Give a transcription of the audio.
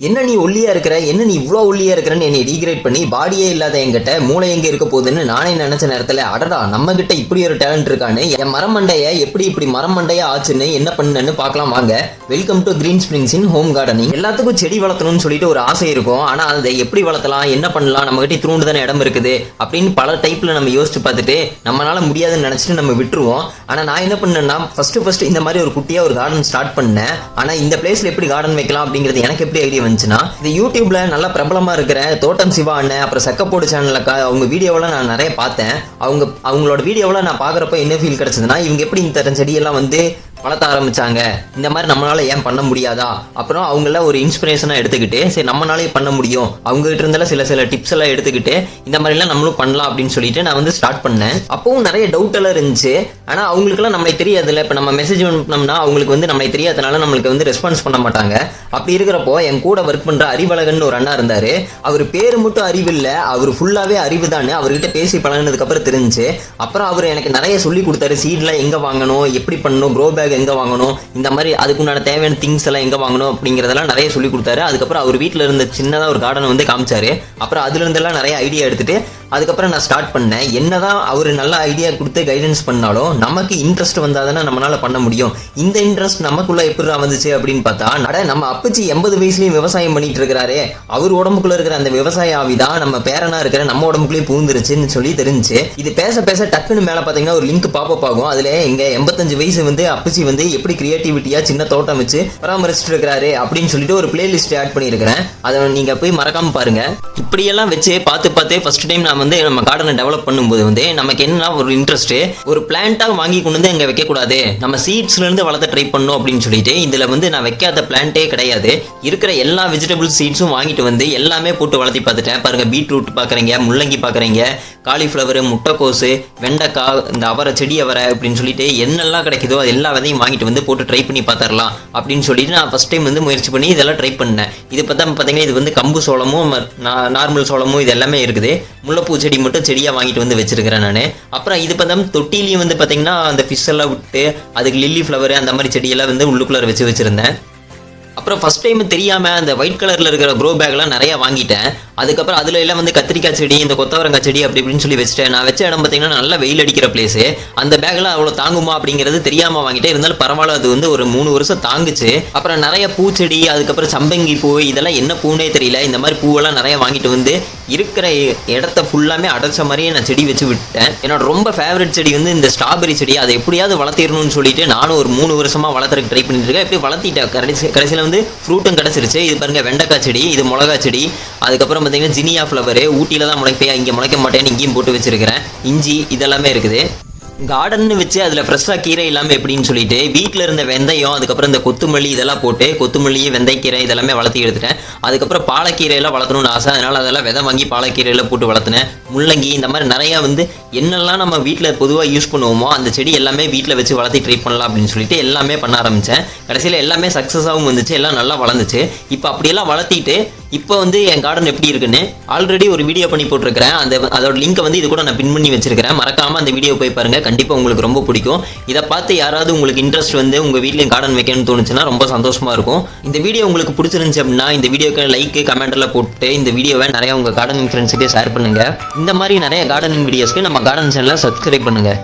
என்ன நீ ஒல்லியா இருக்கிற, என்ன நீ இவ்வளோ ஒல்லியா இருக்கிறன்னு என்னை டீக்ரேட் பண்ணி பாடியே இல்லாத என்கிட்ட மூளை எங்க இருக்க போகுதுன்னு நானே நினைச்ச நேரத்துல அடடா நம்ம கிட்ட இப்படி ஒரு டேலண்ட் இருக்கான்னு என் மரமண்டைய எப்படி இப்படி மரமண்டையா ஆச்சுன்னு என்ன பண்ணுன்னு பார்க்கலாம் வாங்க. Welcome to green springs in home gardening. எல்லாத்துக்கும் செடி வளர்த்தணும்னு சொல்லிட்டு ஒரு ஆசை இருக்கும். ஆனா அதை எப்படி வளர்த்தலாம், என்ன பண்ணலாம், நம்ம கிட்ட தூண்டு தானே இடம் இருக்குது அப்படின்னு பல டைப்ல நம்ம யோசிச்சு பார்த்துட்டு நம்மளால முடியாதுன்னு நினைச்சிட்டு நம்ம விட்டுருவோம். ஆனா நான் என்ன பண்ணேன்னா ஃபர்ஸ்ட் இந்த மாதிரி ஒரு குட்டியா ஒரு கார்டன் ஸ்டார்ட் பண்ணேன். ஆனா இந்த பிளேஸ்ல எப்படி கார்டன் வைக்கலாம் அப்படிங்கிறது எனக்கு எப்படி ஐடியா வந்துச்சுன்னா, இந்த யூடியூப்ல நல்ல பிரபலமா இருக்கிற தோட்டம் சிவா அண்ணன் அப்புறம் சக்கப்போடு சேனல்ல அவங்க வீடியோவெல்லாம் நான் நிறைய பார்த்தேன். அவங்களோட வீடியோவெல்லாம் நான் பாக்குறப்ப என்ன ஃபீல் கிடைச்சதுன்னா, இவங்க எப்படி இந்த செடியெல்லாம் வந்து வளர்த்த ஆரம்பிச்சாங்க, இந்த மாதிரி நம்மளால ஏன் பண்ண முடியாதா, அப்புறம் அவங்கள ஒரு இன்ஸ்பிரேஷனா எடுத்துக்கிட்டு சரி நம்மளாலே பண்ண முடியும், அவங்க கிட்ட இருந்தாலும் சில டிப்ஸ் எல்லாம் எடுத்துக்கிட்டு இந்த மாதிரி எல்லாம் நம்மளும் பண்ணலாம் அப்படின்னு சொல்லிட்டு நான் வந்து ஸ்டார்ட் பண்ணேன். அப்பவும் நிறைய டவுட் எல்லாம் இருந்துச்சு. ஆனா அவங்களுக்குலாம் நம்மளை தெரியாதுல்ல, இப்ப நம்ம மெசேஜ் பண்ணோம்னா அவங்களுக்கு வந்து நம்மளை தெரியாதனால நம்மளுக்கு வந்து ரெஸ்பான்ஸ் பண்ண மாட்டாங்க. அப்படி இருக்கிறப்போ என் கூட ஒர்க் பண்ற அறிவழகன் ஒரு அண்ணா இருந்தாரு. அவர் பேரு மட்டும் அறிவு இல்ல, அவர் ஃபுல்லாவே அறிவு தான். அவர்கிட்ட பேசி பழகினதுக்கு அப்புறம் தெரிஞ்சு அப்புறம் அவர் எனக்கு நிறைய சொல்லி கொடுத்தாரு. சீட்லாம் எங்க வாங்கணும், எப்படி பண்ணணும், க்ரோ பேக் எங்க வாங்கணும், இந்த மாதிரி அதுக்குண்டான தேவையான திங்ஸ் எல்லாம் எங்க வாங்கணும் அப்படிங்கறதெல்லாம் நிறைய சொல்லி கொடுத்தாரு. அதுக்கப்புறம் அவர் வீட்டுல இருந்த சின்னதா ஒரு கார்டன் வந்து காமிச்சாரு. அப்புறம் அதுல இருந்தெல்லாம் நிறைய ஐடியா எடுத்துட்டு அதுக்கப்புறம் நான் ஸ்டார்ட் பண்ணேன். என்னதான் அவர் நல்ல ஐடியா கொடுத்து கைடன்ஸ் பண்ணாலும் நமக்கு இன்ட்ரெஸ்ட் வந்தாதானே நம்மளால பண்ண முடியும். இந்த இன்ட்ரெஸ்ட் நமக்குள்ள எப்படி வந்துச்சு அப்படின்னு பார்த்தா, நம்ம அப்பச்சி 80 வயசுலயும் விவசாயம் பண்ணிட்டு இருக்கிறாரு, அவர் உடம்புக்குள்ள இருக்கிற அந்த விவசாய ஆவிதான் நம்ம பேரனா இருக்கிற நம்ம உடம்புக்குள்ளேயே பூந்துருச்சுன்னு சொல்லி தெரிஞ்சு இது பேச பேச டக்குன்னு மேல பாத்தீங்கன்னா ஒரு லிங்க் பாப்பப் ஆகும். அதுல எங்க 85 வயசு வந்து அப்பச்சி வந்து எப்படி கிரியேட்டிவிட்டியா சின்ன தோட்டம் வச்சு பராமரிச்சுட்டு இருக்கிறாரு அப்படின்னு சொல்லிட்டு ஒரு பிளேலிஸ்ட் ஆட் பண்ணியிருக்கிறேன். அதை நீங்க போய் மறக்காம பாருங்க. இப்படியெல்லாம் வச்சு பார்த்து ஃபர்ஸ்ட் டைம் நான் வந்து நம்ம கார்டனை டெவலப் பண்ணும்போது வந்து நமக்கு என்ன ஒரு இன்ட்ரெஸ்ட், ஒரு பிளான்ட்டா வாங்கி கொண்டு வந்து அங்க வைக்க கூடாது, நம்ம சீட்ஸ்ல இருந்து வளர்த்த ட்ரை பண்ணணும் அப்படின்னு சொல்லிட்டு இதுல வந்து நான் வைக்காத பிளான்ட்டே கிடையாது. இருக்கிற எல்லா வெஜிடபிள் சீட்ஸும் வாங்கிட்டு வந்து எல்லாமே போட்டு வளர்த்தி பார்த்துட்டேன். பாருங்க, பீட்ரூட் பாக்குறீங்க, முள்ளங்கி பாக்குறீங்க, காலிஃபிளவர், முட்டைக்கோசு, வெண்டைக்காய், இந்த அவரை, செடி அவரை அப்படின்னு சொல்லிட்டு என்னெல்லாம் கிடைக்குதோ அது எல்லா விதையும் வாங்கிட்டு வந்து போட்டு ட்ரை பண்ணி பார்த்துடலாம் அப்படின்னு சொல்லிட்டு நான் ஃபர்ஸ்ட் டைம் வந்து முயற்சி பண்ணி இதெல்லாம் ட்ரை பண்ணேன். இது பார்த்தீங்கன்னா இது வந்து கம்பு சோளமும் நார்மல் சோளமும் இது எல்லாமே இருக்குது. முல்லைப்பூ செடி மட்டும் செடியா வாங்கிட்டு வந்து வச்சிருக்கிறேன் நான். அப்புறம் இது பார்த்தா தொட்டிலையும் வந்து பார்த்தீங்கன்னா அந்த ஃபிஷ் எல்லாம் விட்டு அதுக்கு லில்லி ஃப்ளவர் அந்த மாதிரி செடியெல்லாம் வந்து உள்ளுக்குள்ள வச்சிருந்தேன். அப்புறம் ஃபர்ஸ்ட் டைம் தெரியாம அந்த ஒயிட் கலர்ல இருக்கிற க்ரோ பேக்லாம் நிறைய வாங்கிட்டேன். அதுக்கப்புறம் அதுல எல்லாம் வந்து கத்திரிக்காய் செடி, இந்த கொத்தவரங்காய் செடி அப்படி இப்படின்னு சொல்லி வச்சுட்டேன். நான் வச்ச இடம் பார்த்தீங்கன்னா நல்லா வெயில் அடிக்கிற பிளேஸ். அந்த பேக்லாம் அவ்வளோ தாங்குமா அப்படிங்கிறது தெரியாம வாங்கிட்டேன். இருந்தாலும் பரவாயில்ல, அது வந்து ஒரு 3 வருஷம் தாங்குச்சு. அப்புறம் நிறைய பூச்செடி, அதுக்கப்புறம் சம்பங்கி பூ, இதெல்லாம் என்ன பூனே தெரியல, இந்த மாதிரி பூவெல்லாம் நிறைய வாங்கிட்டு வந்து இருக்கிற இடத்த ஃபுல்லாமே அடைச்ச மாதிரியே நான் செடி வச்சு விட்டேன். என்னோட ரொம்ப ஃபேவரட் செடி வந்து இந்த ஸ்ட்ராபெரி செடி. அதை எப்படியாவது வளர்த்திடணும்னு சொல்லிட்டு நானும் ஒரு 3 வருஷமா வளர்த்துறதுக்கு ட்ரை பண்ணிட்டு இருக்கேன். எப்படி வளர்த்திட்டேன், கடைசியில் வந்து ஃப்ரூட்டும் கிடைச்சிருச்சு. இது பாருங்க, வெண்டைக்காய் செடி, இது மிளகா செடி, அதுக்கப்புறம் பார்த்தீங்கன்னா ஜினியா ஃப்ளவர், ஊட்டியில தான் முளைப்பேன், இங்கே முளைக்க மாட்டேன்னு இங்கேயும் போட்டு வச்சிருக்கிறேன். இஞ்சி இதெல்லாமே இருக்குது. கார்டன் வச்சு அதில் ஃப்ரெஷ்ஷாக கீரை இல்லாமல் எப்படின்னு சொல்லிட்டு வீட்டில் இருந்த வெந்தயம், அதுக்கப்புறம் இந்த கொத்துமல்லி இதெல்லாம் போட்டு கொத்துமல்லி, வெந்தயக்கீரை இதெல்லாமே வளர்த்தி எடுத்துட்டேன். அதுக்கப்புறம் பாலக்கீரையெல்லாம் வளர்த்தணும்னு ஆசை, அதனால் அதெல்லாம் விதை வாங்கி பாலக்கீரையில் போட்டு வளர்த்தினேன். முள்ளங்கி, இந்த மாதிரி நிறையா வந்து என்னெல்லாம் நம்ம வீட்டில் பொதுவாக யூஸ் பண்ணுவோமோ அந்த செடி எல்லாமே வீட்டில் வச்சு வளர்த்தி ட்ரை பண்ணலாம் அப்படின்னு சொல்லிட்டு எல்லாமே பண்ண ஆரம்பித்தேன். கடைசியில் எல்லாமே சக்ஸஸாகவும் வந்துச்சு, எல்லாம் நல்லா வளர்ந்துச்சு. இப்போ அப்படியெல்லாம் வளர்த்திட்டு இப்போ வந்து என் கார்டன் எப்படி இருக்குன்னு ஆல்ரெடி ஒரு வீடியோ பண்ணி போட்டிருக்கிறேன். அதோட லிங்கை வந்து இது கூட நான் பின் பண்ணி வச்சிருக்கிறேன். மறக்காம அந்த வீடியோ போய் பாருங்க, கண்டிப்பாக உங்களுக்கு ரொம்ப பிடிக்கும். இதை பார்த்து யாராவது உங்களுக்கு இன்ட்ரெஸ்ட் வந்து உங்கள் வீட்லையும் கார்டன் வைக்கணும்னு தோணுச்சுன்னா ரொம்ப சந்தோஷமாக இருக்கும். இந்த வீடியோ உங்களுக்கு பிடிச்சிருந்துச்சு அப்படின்னா இந்த வீடியோக்கு லைக், கமெண்ட்லாம் போட்டு இந்த வீடியோவை நிறைய உங்கள் கார்டனிங் ஃப்ரெண்ட்ஸுக்கே ஷேர் பண்ணுங்கள். இந்த மாதிரி நிறைய கார்டனிங் வீடியோஸ்க்கு நம்ம கார்டன் சேனலை சப்ஸ்கிரைப் பண்ணுங்கள்.